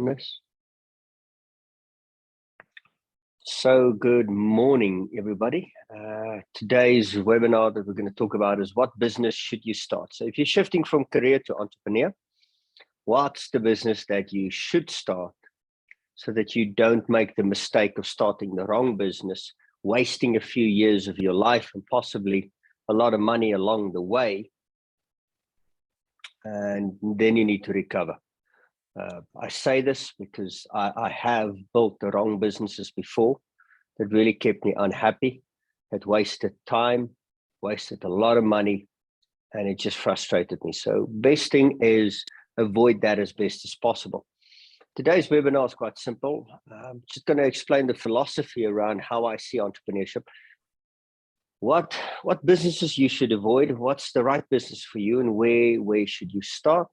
Goodness. So good morning, everybody. Today's webinar that we're going to talk about is what business should you start? So if you're shifting from career to entrepreneur, what's the business that you should start so that you don't make the mistake of starting the wrong business, wasting a few years of your life and possibly a lot of money along the way, and then you need to recover. I say this because I have built the wrong businesses before that really kept me unhappy. It wasted time, wasted a lot of money, and it just frustrated me. So best thing is avoid that as best as possible. Today's webinar is quite simple. I'm just going to explain the philosophy around how I see entrepreneurship. What businesses you should avoid, what's the right business for you, and where should you start?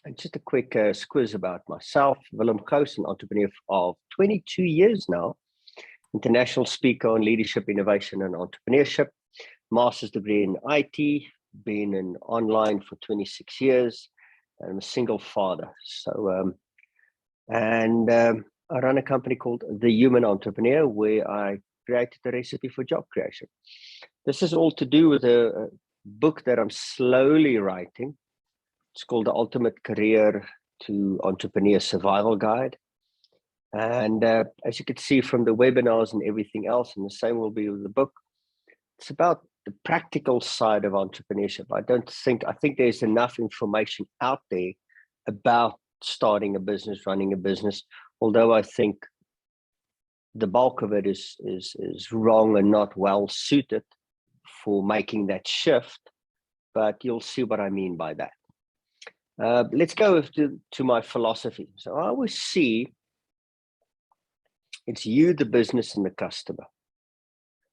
And just a quick quiz about myself. Willem Gous, an entrepreneur of 22 years now, international speaker on leadership, innovation, and entrepreneurship, master's degree in IT, been in online for 26 years, and I'm a single father. So, I run a company called The Human Entrepreneur, where I created a recipe for job creation. This is all to do with a book that I'm slowly writing. It's called The Ultimate Career to Entrepreneur Survival Guide. And as you can see from the webinars and everything else, and the same will be with the book, it's about the practical side of entrepreneurship. I think there's enough information out there about starting a business, running a business, although I think the bulk of it is wrong and not well suited for making that shift, but you'll see what I mean by that. Let's go to my philosophy. So I always see it's you, the business, and the customer.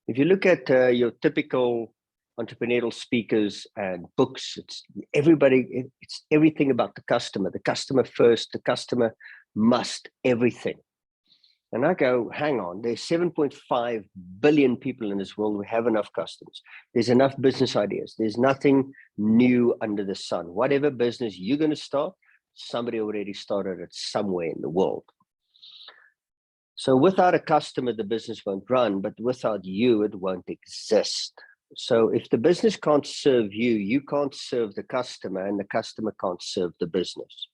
If you look at your typical entrepreneurial speakers and books, it's everything about the customer first, the customer must everything. And I go, hang on, there's 7.5 billion people in this world who have enough customers. There's enough business ideas. There's nothing new under the sun. Whatever business you're going to start, somebody already started it somewhere in the world. So without a customer, the business won't run, but without you, it won't exist. So if the business can't serve you, you can't serve the customer, and the customer can't serve the business.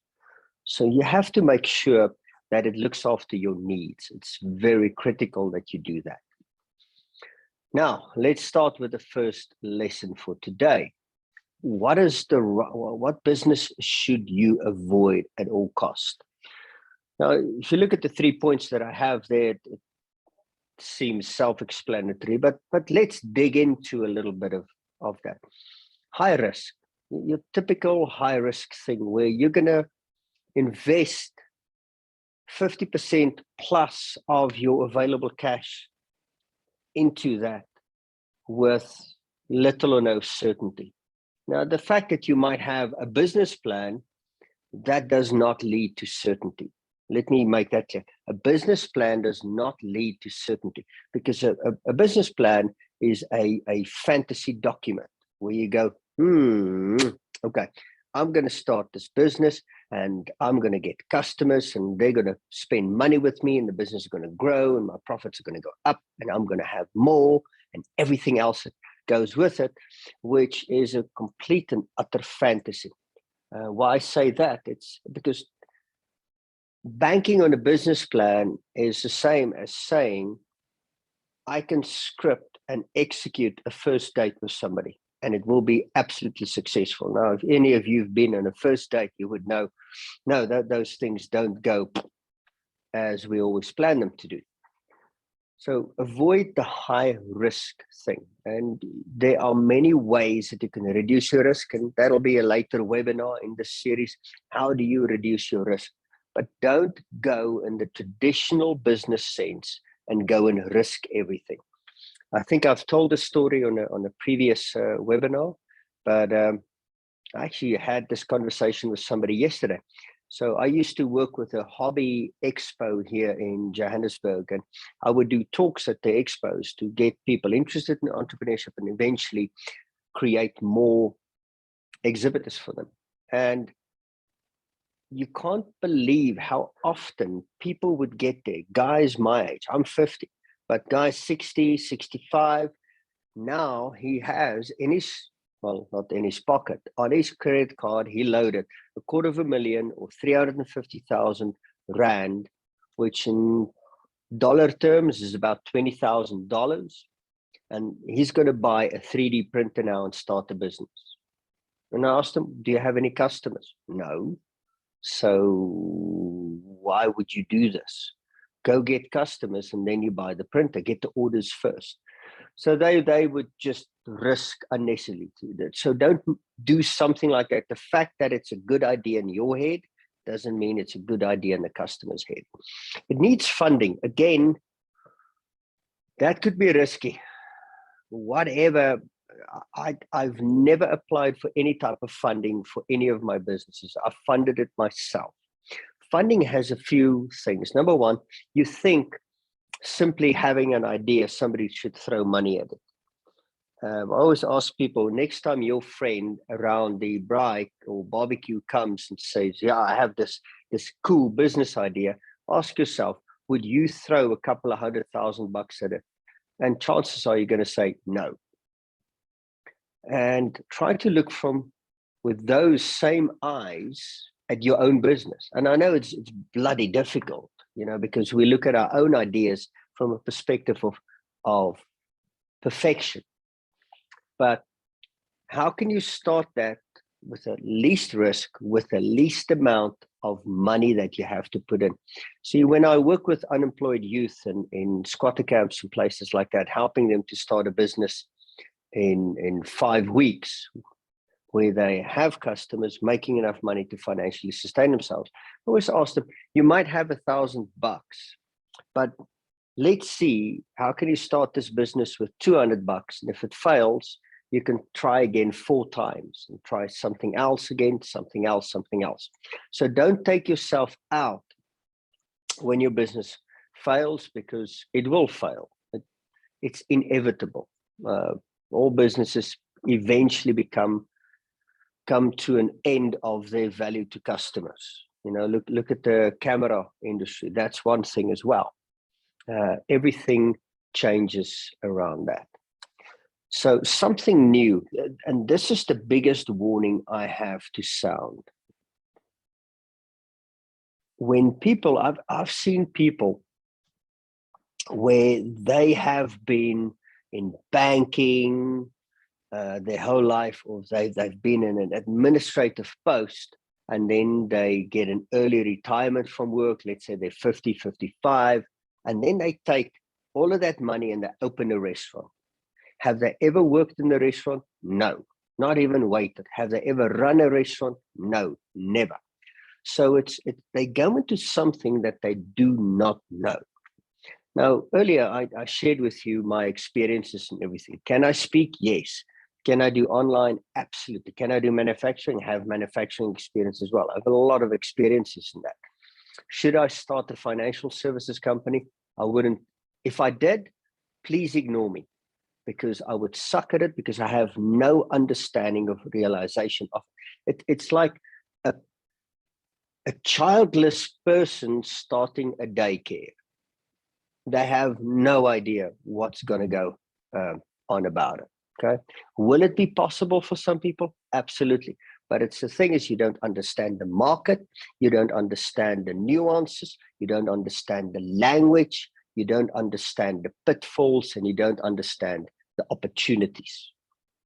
So you have to make sure that it looks after your needs. It's very critical that you do that. Now, let's start with the first lesson for today. What business should you avoid at all costs? Now, if you look at the 3 points that I have there, it seems self-explanatory, but let's dig into a little bit of that. High risk, your typical high risk thing where you're going to invest 50% plus of your available cash into that with little or no certainty. Now, the fact that you might have a business plan, that does not lead to certainty. Let me make that clear. A business plan does not lead to certainty, because a business plan is a fantasy document where you go, okay, I'm going to start this business and I'm going to get customers and they're going to spend money with me and the business is going to grow and my profits are going to go up and I'm going to have more and everything else that goes with it, which is a complete and utter fantasy. Why I say that? It's because banking on a business plan is the same as saying, I can script and execute a first date with somebody and it will be absolutely successful. Now, if any of you have been on a first date, you would know, no, those things don't go as we always plan them to do. So avoid the high risk thing. And there are many ways that you can reduce your risk. And that'll be a later webinar in this series. How do you reduce your risk? But don't go in the traditional business sense and go and risk everything. I think I've told a story on a previous webinar, but I actually had this conversation with somebody yesterday. So I used to work with a hobby expo here in Johannesburg, and I would do talks at the expos to get people interested in entrepreneurship and eventually create more exhibitors for them. And you can't believe how often people would get there. Guys my age, I'm 50, but guys 60, 65, now he has in his, well, not in his pocket, on his credit card, he loaded $250,000 or 350,000 Rand, which in dollar terms is about $20,000. And he's going to buy a 3D printer now and start a business. And I asked him, do you have any customers? No. So why would you do this? Go get customers and then you buy the printer, get the orders first. So they would just risk unnecessarily to that. So don't do something like that. The fact that it's a good idea in your head doesn't mean it's a good idea in the customer's head. It needs funding. Again, that could be risky. Whatever, I've never applied for any type of funding for any of my businesses. I've funded it myself. Funding has a few things. Number one, you think simply having an idea, somebody should throw money at it. I always ask people, next time your friend around the braai or barbecue comes and says, yeah, I have this cool business idea, ask yourself, would you throw a couple of $100,000 at it? And chances are you're going to say no. And try to look with those same eyes at your own business. And I know it's bloody difficult, because we look at our own ideas from a perspective of perfection. But how can you start that with the least risk, with the least amount of money that you have to put in? See, when I work with unemployed youth and in squatter camps and places like that, helping them to start a business in 5 weeks, where they have customers making enough money to financially sustain themselves, I always ask them, you might have $1,000, but let's see, how can you start this business with $200? And if it fails, you can try again 4 times and try something else again, something else. So don't take yourself out when your business fails, because it will fail. It's inevitable. All businesses eventually come to an end of their value to customers. Look at the camera industry. That's one thing as well. Everything changes around that. So something new, and this is the biggest warning I have to sound. When people, I've seen people where they have been in banking their whole life, or they've been in an administrative post, and then they get an early retirement from work. Let's say they're 50, 55, and then they take all of that money and they open a restaurant. Have they ever worked in the restaurant? No, not even waited. Have they ever run a restaurant? No, never. So they go into something that they do not know. Now, earlier I shared with you my experiences and everything. Can I speak? Yes. Can I do online? Absolutely. Can I do manufacturing? Have manufacturing experience as well. I have a lot of experiences in that. Should I start a financial services company? I wouldn't. If I did, please ignore me, because I would suck at it, because I have no understanding of realization of it. It's like a childless person starting a daycare. They have no idea what's going to go on about it. Okay. Will it be possible for some people? Absolutely. But the thing is, you don't understand the market. You don't understand the nuances. You don't understand the language. You don't understand the pitfalls, and you don't understand the opportunities.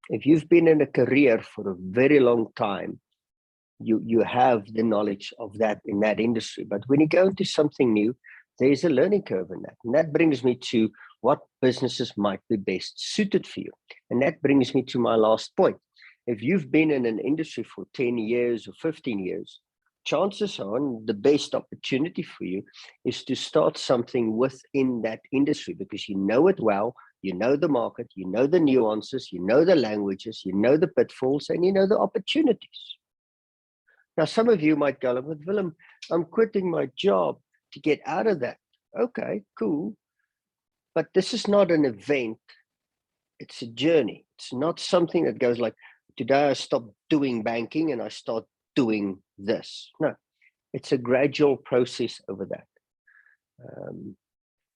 If you've been in a career for a very long time, you have the knowledge of that in that industry. But when you go into something new, there's a learning curve in that. And that brings me to what businesses might be best suited for you. And that brings me to my last point. If you've been in an industry for 10 years or 15 years, chances are the best opportunity for you is to start something within that industry, because you know it well, you know the market, you know the nuances, you know the languages, you know the pitfalls, and you know the opportunities. Now, some of you might go, but Willem, I'm quitting my job to get out of that. Okay, cool. But this is not an event. It's a journey. It's not something that goes like, today I stop doing banking and I start doing this. No, It's a gradual process over that.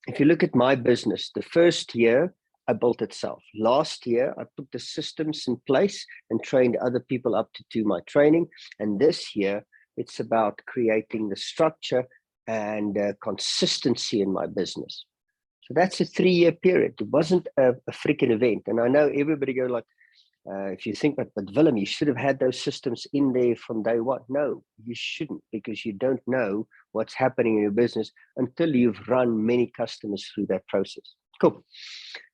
If you look at my business, the first year I built itself. Last year, I put the systems in place and trained other people up to do my training. And this year, it's about creating the structure and consistency in my business. So that's a 3-year period. It wasn't a freaking event. And I know everybody go like, if you think, but Willem, you should have had those systems in there from day one. No, you shouldn't, because you don't know what's happening in your business until you've run many customers through that process. Cool.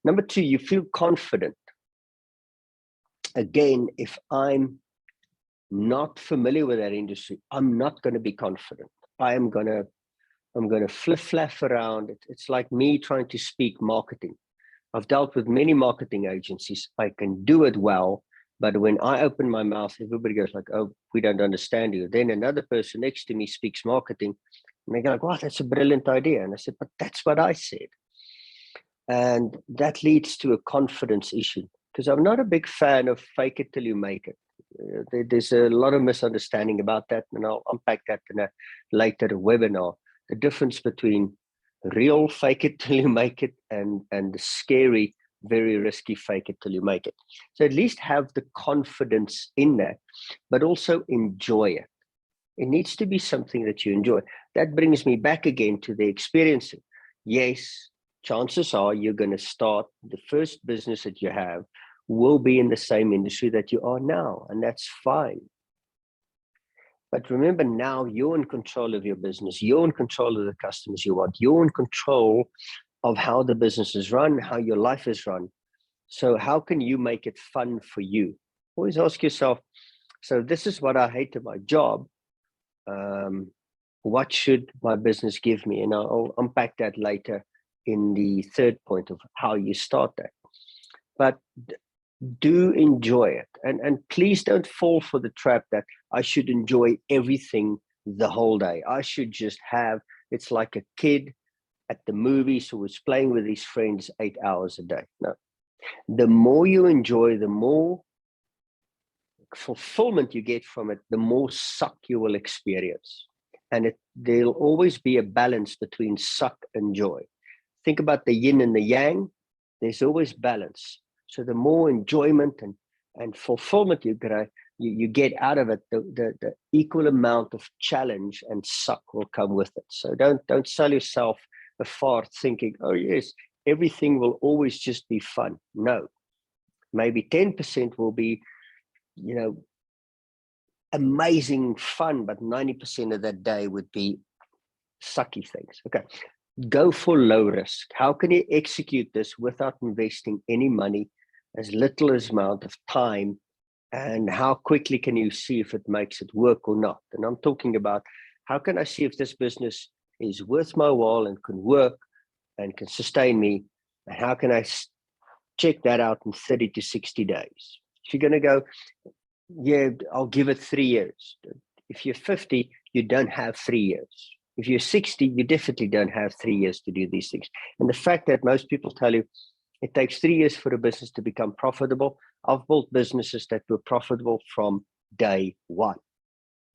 Number 2, you feel confident. Again, if I'm not familiar with that industry, I'm not going to be confident. I'm going to flip-flap around. It's like me trying to speak marketing. I've dealt with many marketing agencies. I can do it well, but when I open my mouth, everybody goes like, oh, we don't understand you. Then another person next to me speaks marketing, and they go like, wow, that's a brilliant idea. And I said, but that's what I said. And that leads to a confidence issue, because I'm not a big fan of fake it till you make it. There's a lot of misunderstanding about that, and I'll unpack that in a later webinar. The difference between real fake it till you make it and the scary, very risky fake it till you make it. So at least have the confidence in that, but also enjoy it. It needs to be something that you enjoy. That brings me back again to the experiencing. Yes, chances are you're going to start the first business that you have will be in the same industry that you are now, and that's fine. But remember, now you're in control of your business. You're in control of the customers you want. You're in control of how the business is run, how your life is run. So how can you make it fun for you? Always ask yourself, so this is what I hate at my job. What should my business give me? And I'll unpack that later in the third point of how you start that. But do enjoy it, and please don't fall for the trap that I should enjoy everything the whole day. I should just have, it's like a kid at the movies who was playing with his friends 8 hours a day. No, the more you enjoy, the more fulfillment you get from it, the more suck you will experience. And there'll always be a balance between suck and joy. Think about the yin and the yang. There's always balance. So the more enjoyment and fulfillment you get out of it, the equal amount of challenge and suck will come with it. So don't sell yourself a fart thinking, oh yes, everything will always just be fun. No, maybe 10% will be, amazing fun, but 90% of that day would be sucky things. Okay, go for low risk. How can you execute this without investing any money, as little as amount of time, and how quickly can you see if it makes it work or not? And I'm talking about, how can I see if this business is worth my while and can work and can sustain me? And how can I check that out in 30 to 60 days? If you're going to go, yeah, I'll give it 3 years. If you're 50, you don't have 3 years. If you're 60, you definitely don't have 3 years to do these things. And the fact that most people tell you it takes 3 years for a business to become profitable. I've built businesses that were profitable from day one.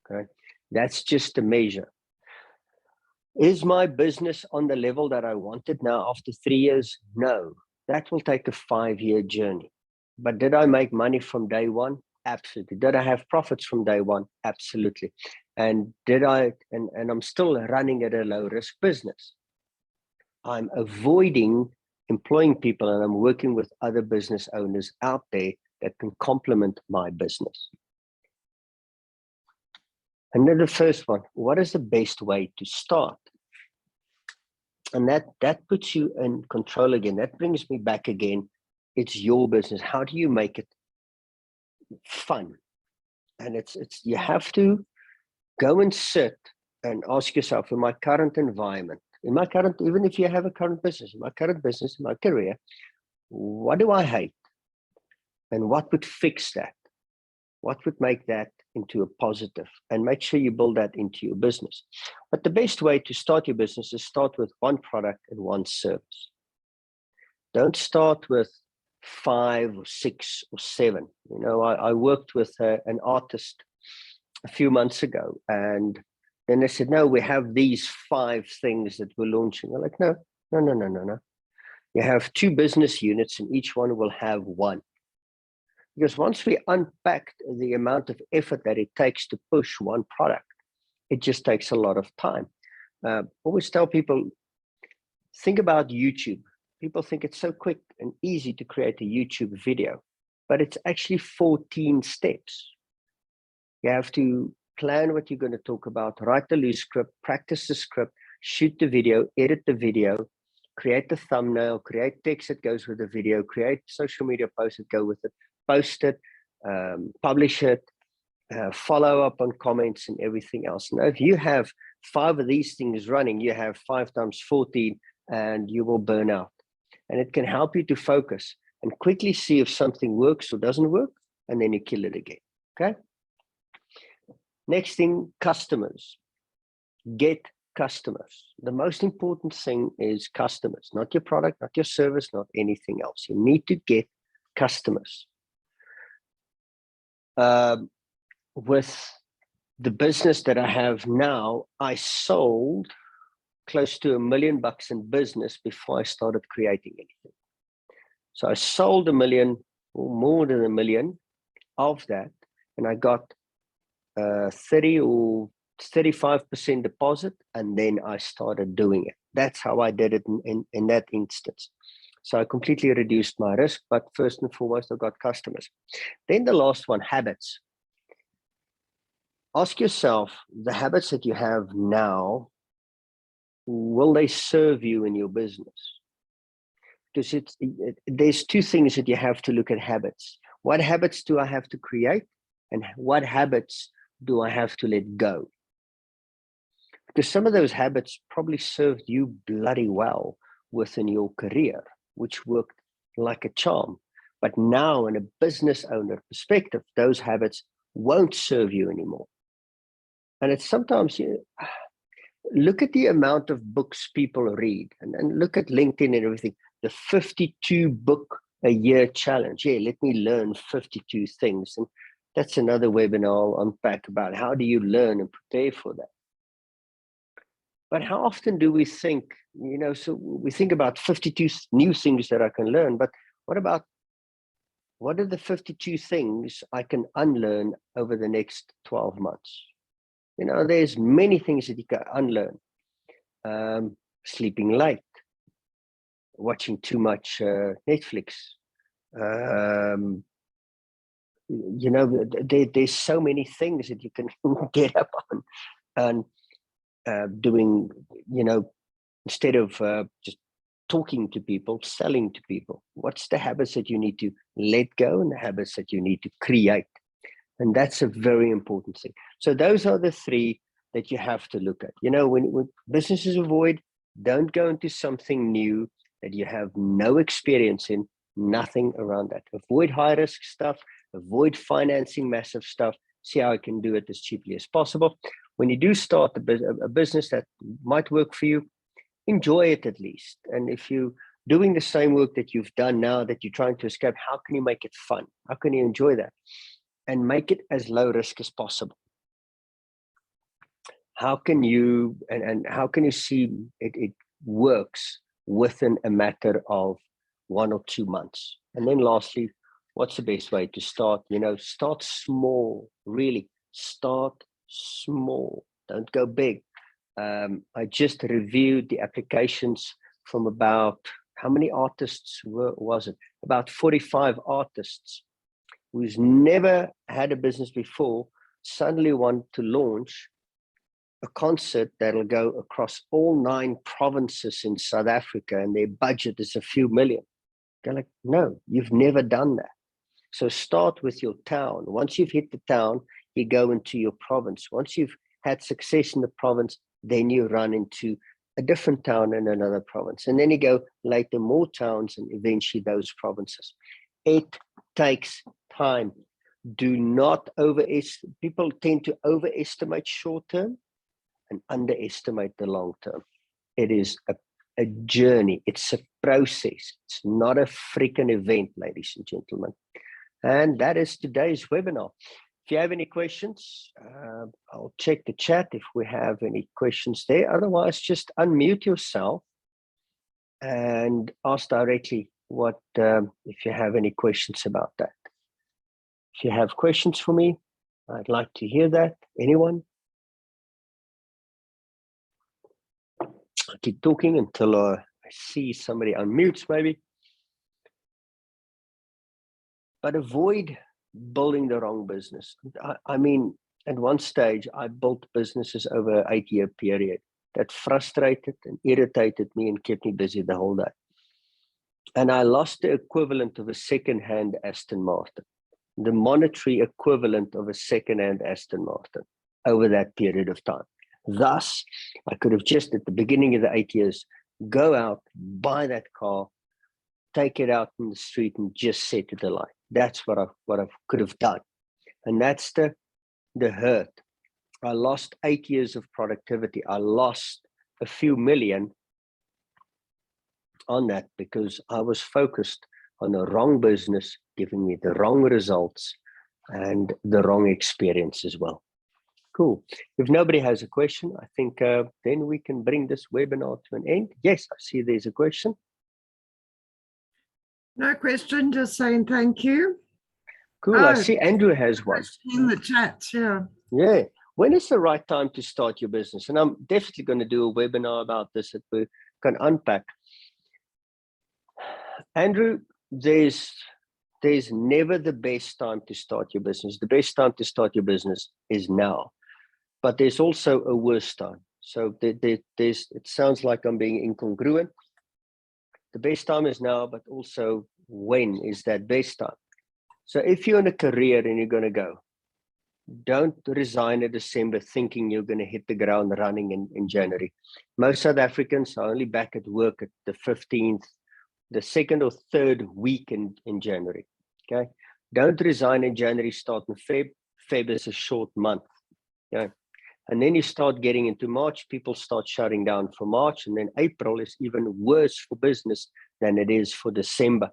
Okay, that's just a measure. Is my business on the level that I wanted now after 3 years? No, that will take a 5-year journey. But did I make money from day one? Absolutely. Did I have profits from day one? Absolutely. And I'm still running at a low risk business. I'm avoiding employing people, and I'm working with other business owners out there that can complement my business. And then the first one, what is the best way to start? And that puts you in control again. That brings me back again. It's your business. How do you make it fun? And it's you have to go and sit and ask yourself, in my current environment, even if you have a current business, in my career, what do I hate? And what would fix that? What would make that into a positive? And make sure you build that into your business. But the best way to start your business is start with one product and one service. Don't start with 5 or 6 or 7. I worked with an artist a few months ago, and Then they said, no, we have these 5 things that we're launching. I'm like, no. You have 2 business units and each one will have 1. Because once we unpacked the amount of effort that it takes to push one product, it just takes a lot of time. Always tell people, think about YouTube. People think it's so quick and easy to create a YouTube video, but it's actually 14 steps. You have to plan what you're going to talk about, write the loose script, practice the script, shoot the video, edit the video, create the thumbnail, create text that goes with the video, create social media posts that go with it, post it, publish it, follow up on comments and everything else. Now, if you have 5 of these things running, you have 5 times 14 and you will burn out. And it can help you to focus and quickly see if something works or doesn't work, and then you kill it again, okay? Next thing, customers. Get customers. The most important thing is customers, not your product, not your service, not anything else. You need to get customers. With the business that I have now, I sold close to $1 million in business before I started creating anything. So I sold 1 million or more than 1 million of that, and I got 30 or 35% deposit, and then I started doing it. That's how I did it in that instance. So I completely reduced my risk, but first and foremost, I got customers. Then the last one, habits. Ask yourself, the habits that you have now, will they serve you in your business? Because there's 2 things that you have to look at habits. What habits do I have to create? And what habits do I have to let go? Because some of those habits probably served you bloody well within your career, which worked like a charm. But now in a business owner perspective, those habits won't serve you anymore. And it's sometimes, look at the amount of books people read, and look at LinkedIn and everything, the 52 book a year challenge. Yeah, let me learn 52 things. And that's another webinar I'll unpack about how do you learn and prepare for that. But how often do we think, so we think about 52 new things that I can learn, but what are the 52 things I can unlearn over the next 12 months? There's many things that you can unlearn. Sleeping late, watching too much Netflix. There's so many things that you can get up on and doing, instead of just talking to people, selling to people. What's the habits that you need to let go and the habits that you need to create? And that's a very important thing. So those are the 3 that you have to look at. When businesses avoid, don't go into something new that you have no experience in, nothing around that. Avoid high risk stuff, avoid financing massive stuff, see how I can do it as cheaply as possible. When you do start a business that might work for you, enjoy it at least. And if you're doing the same work that you've done now that you're trying to escape, how can you make it fun? How can you enjoy that? And make it as low risk as possible. How can you, and how can you see it works within a matter of 1 or 2 months? And then lastly, what's the best way to start? Start small, really start small. Don't go big. I just reviewed the applications from about, how many artists was it? About 45 artists who's never had a business before, suddenly want to launch a concert that'll go across all 9 provinces in South Africa, and their budget is a few million. They're like, no, you've never done that. So start with your town. Once you've hit the town, you go into your province. Once you've had success in the province, then you run into a different town in another province. And then you go later more towns and eventually those provinces. It takes time. Do not overestimate. People tend to overestimate short term and underestimate the long term. It is a journey. It's a process. It's not a freaking event, ladies and gentlemen. And that is today's webinar. If you have any questions, I'll check the chat if we have any questions there. Otherwise, just unmute yourself and ask directly what if you have any questions about that. If you have questions for me, I'd like to hear that. Anyone? I'll keep talking until I see somebody unmutes, maybe. But avoid building the wrong business. I mean, at one stage, I built businesses over an 8-year period that frustrated and irritated me and kept me busy the whole day. And I lost the equivalent of a second-hand Aston Martin, the monetary equivalent of a second-hand Aston Martin over that period of time. Thus, I could have just at the beginning of the 8 years, go out, buy that car, take it out in the street and just set it alight. That's what I could have done. And that's the hurt. I lost 8 years of productivity. I lost a few million on that because I was focused on the wrong business, giving me the wrong results and the wrong experience as well. Cool. If nobody has a question, I think then we can bring this webinar to an end. Yes, I see there's a question. No question, just saying thank you. Cool. I see Andrew has one. In the chat, yeah. Yeah. When is the right time to start your business? And I'm definitely going to do a webinar about this that we can unpack. Andrew, there's never the best time to start your business. The best time to start your business is now. But there's also a worse time. So it sounds like I'm being incongruent. The best time is now, but also when is that best time? So if you're in a career and you're going to go, don't resign in December thinking you're going to hit the ground running in January. Most South Africans are only back at work at the 15th, the second or third week in January. Okay. Don't resign in January, start in Feb. Feb is a short month. Okay. And then you start getting into March, people start shutting down for March, and then April is even worse for business than it is for December.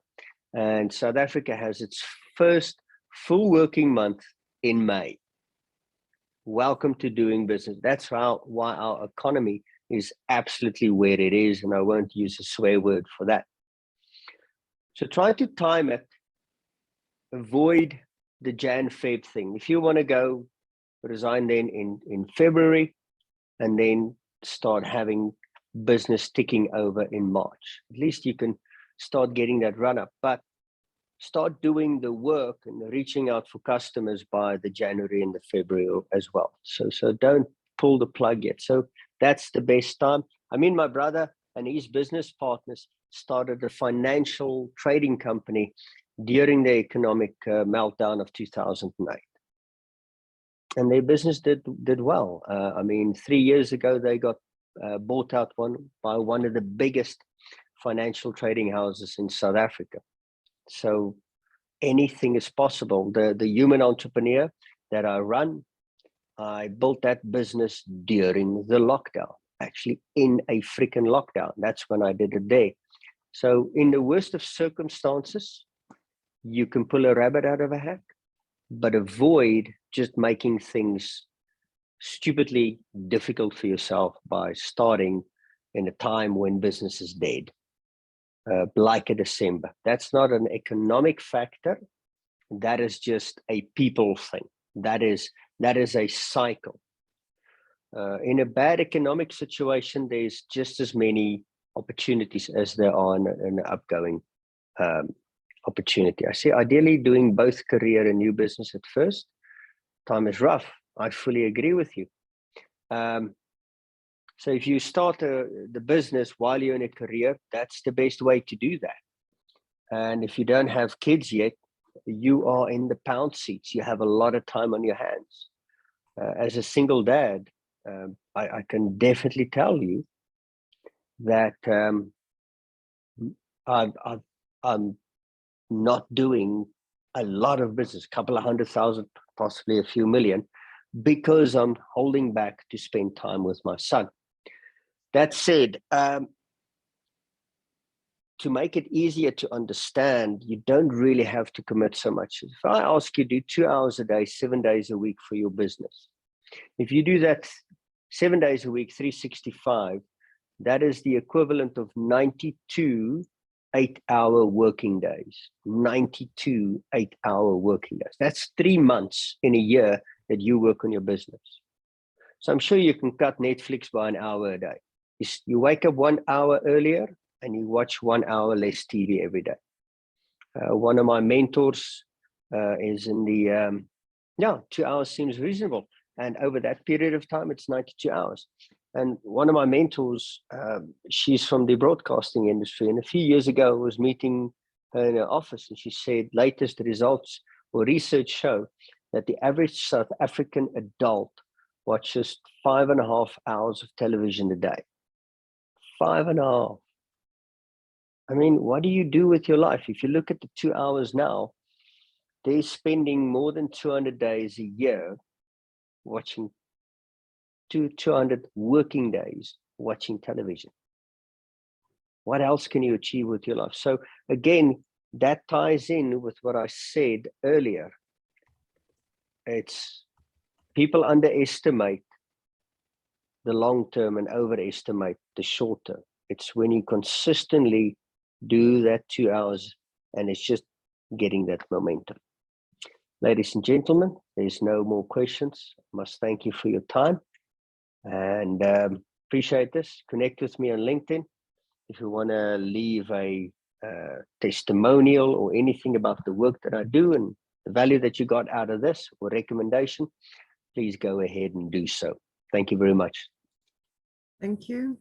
And South Africa has its first full working month in May. Welcome to doing business. That's why our economy is absolutely where it is, and I won't use a swear word for that. So try to time it, avoid the Jan-Feb thing. If you want to go, resign then in February and then start having business ticking over in March. At least you can start getting that run up, but start doing the work and reaching out for customers by the January and the February as well. So don't pull the plug yet. So that's the best time. I mean, my brother and his business partners started a financial trading company during the economic meltdown of 2008. And their business did well. I mean, 3 years ago, they got bought out by one of the biggest financial trading houses in South Africa. So anything is possible. The human entrepreneur that I run, I built that business during the lockdown, actually in a freaking lockdown. That's when I did it there. So in the worst of circumstances, you can pull a rabbit out of a hat, but avoid just making things stupidly difficult for yourself by starting in a time when business is dead, like a December. That's not an economic factor. That is just a people thing. That is a cycle. In a bad economic situation, there's just as many opportunities as there are in an upgoing opportunity. I see ideally doing both career and new business at first. Time is rough. I fully agree with you. So if you start the business while you're in a career, that's the best way to do that. And if you don't have kids yet, you are in the pound seats. You have a lot of time on your hands. As a single dad, I can definitely tell you that I'm not doing a lot of business, a couple of 100,000, possibly a few million, because I'm holding back to spend time with my son. That said, to make it easier to understand, you don't really have to commit so much. If I ask you to do 2 hours a day, 7 days a week for your business, if you do that 7 days a week, 365, that is the equivalent of 92 8-hour working days. 92 8-hour working days. That's 3 months in a year that you work on your business. So I'm sure you can cut Netflix by an hour a day. You wake up 1 hour earlier and you watch 1 hour less TV every day. One of my mentors is in the, 2 hours seems reasonable. And over that period of time, it's 92 hours. And one of my mentors, she's from the broadcasting industry. And a few years ago, I was meeting her in her office, and she said, latest results or research show that the average South African adult watches 5.5 hours of television a day. 5.5. I mean, what do you do with your life? If you look at the 2 hours now, they're spending more than 200 days a year watching 200 working days watching television. What else can you achieve with your life? So again, that ties in with what I said earlier. It's people underestimate the long term and overestimate the short term. It's when you consistently do that 2 hours and it's just getting that momentum. Ladies and gentlemen, there's no more questions. I must thank you for your time and appreciate this. Connect with me on LinkedIn. If you want to leave a testimonial or anything about the work that I do and the value that you got out of this or recommendation, please go ahead and do so. Thank you very much. Thank you.